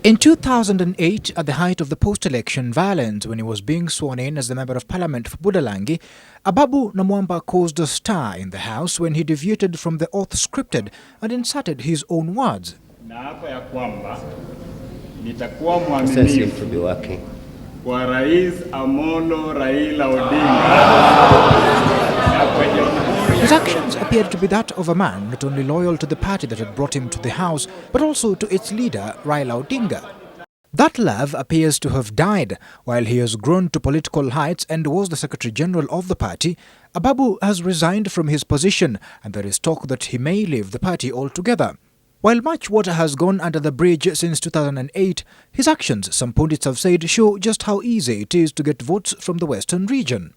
In 2008, at the height of the post-election violence when he was being sworn in as the Member of Parliament for Budalangi, Ababu Namwamba caused a stir in the House when he deviated from the oath scripted and inserted his own words. Naapa ya kwamba nitakuwa mwaminifu kwa Rais Amolo Raila Odinga. His actions appeared to be that of a man not only loyal to the party that had brought him to the House, but also to its leader, Raila Odinga. That love appears to have died. While he has grown to political heights and was the Secretary General of the party, Ababu has resigned from his position, and there is talk that he may leave the party altogether. While much water has gone under the bridge since 2008, his actions, some pundits have said, show just how easy it is to get votes from the Western region.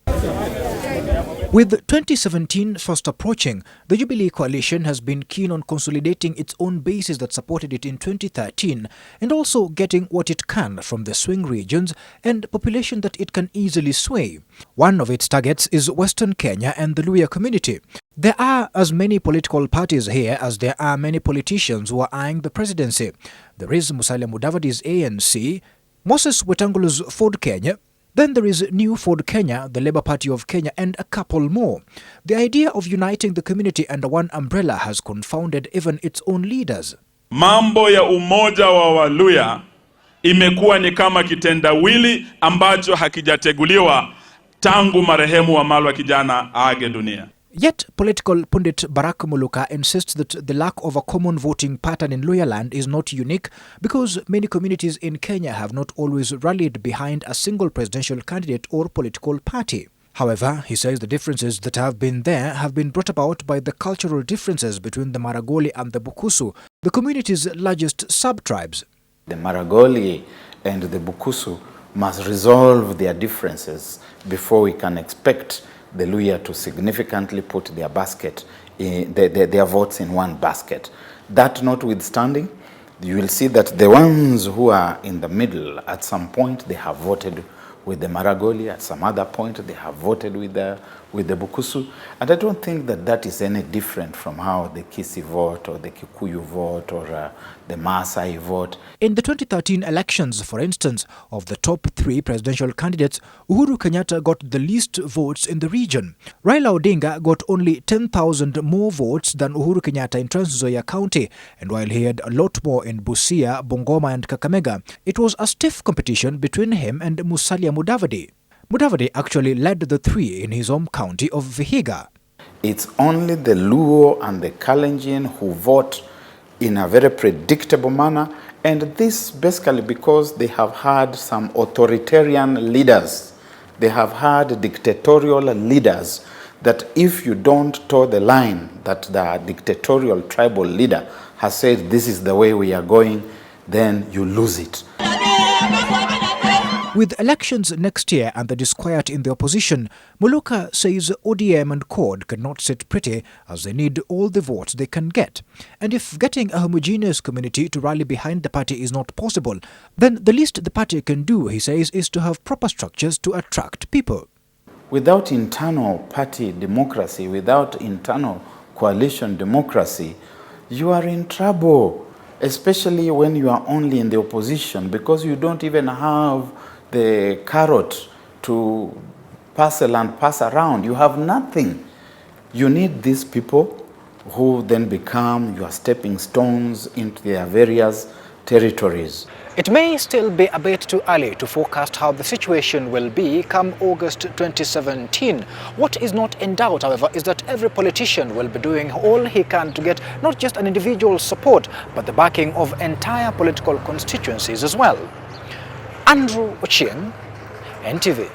With 2017 fast approaching, the Jubilee coalition has been keen on consolidating its own bases that supported it in 2013 and also getting what it can from the swing regions and population that it can easily sway. One of its targets is Western Kenya and the Luhya community. There are as many political parties here as there are many politicians who are eyeing the presidency. There is Musalia Mudavadi's ANC, Moses Wetangula's Ford Kenya, then there is New Ford Kenya, the Labour Party of Kenya, and a couple more. The idea of uniting the community under one umbrella has confounded even its own leaders. Mambo ya umoja wa Waluhya imekuwa ni kama kitendawili ambacho hakijateguliwa tangu marehemu wa Malwa kijana aage dunia. Yet, political pundit Barak Muluka insists that the lack of a common voting pattern in Luhya land is not unique because many communities in Kenya have not always rallied behind a single presidential candidate or political party. However, he says the differences that have been there have been brought about by the cultural differences between the Maragoli and the Bukusu, the community's largest sub-tribes. The Maragoli and the Bukusu must resolve their differences before we can expect the Luhya to significantly put their basket, their votes in one basket. That notwithstanding, you will see that the ones who are in the middle, at some point they have voted with the Maragoli, at some other point they have voted with the Bukusu. And I don't think that that is any different from how the Kisi vote or the Kikuyu vote or the Maasai vote. In the 2013 elections, for instance, of the top 3 presidential candidates, Uhuru Kenyatta got the least votes in the region. Raila Odinga got only 10,000 more votes than Uhuru Kenyatta in Trans Nzoia County, and while he had a lot more in Busia, Bungoma and Kakamega, it was a stiff competition between him and Musalia Mudavadi. Mudavadi actually led the 3 in his home county of Vihiga. It's only the Luo and the Kalenjin who vote in a very predictable manner, and this basically because they have had some authoritarian leaders. They have had dictatorial leaders that if you don't toe the line that the dictatorial tribal leader has said this is the way we are going, then you lose it. With elections next year and the disquiet in the opposition, Muluka says ODM and CORD cannot sit pretty as they need all the votes they can get. And if getting a homogeneous community to rally behind the party is not possible, then the least the party can do, he says, is to have proper structures to attract people. Without internal party democracy, without internal coalition democracy, you are in trouble, especially when you are only in the opposition, because you don't even have the carrot to parcel and pass around. You have nothing. You need these people who then become your stepping stones into their various territories. It may still be a bit too early to forecast how the situation will be come August 2017. What is not in doubt, however, is that every politician will be doing all he can to get not just an individual support, but the backing of entire political constituencies as well. Andrew Ochieng, NTV.